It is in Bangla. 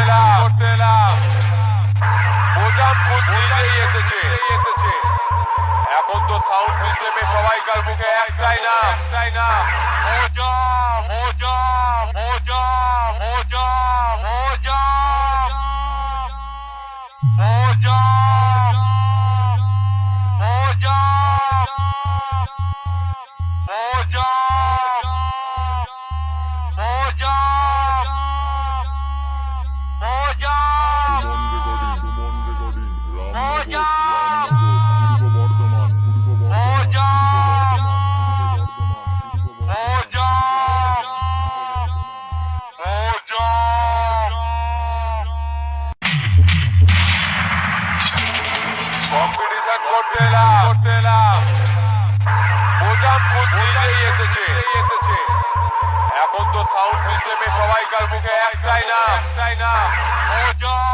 এলাম বোঝাম খুব নিজেই এসেছে। এখন তো সাউন্ড সিস্টেমে সবাইকার মুখে একটাই নাম মোজা মোজা মোজা মোজা মোজা মোজা মোজা মোজা মোজা মোজা মোজা কম্পিটিশন করতে এলাম বোঝাম খুব নিজেই এসেছে। এখন তো সাউন্ড সিস্টেমে সবাইকার মুখে একটাই নাম মোজা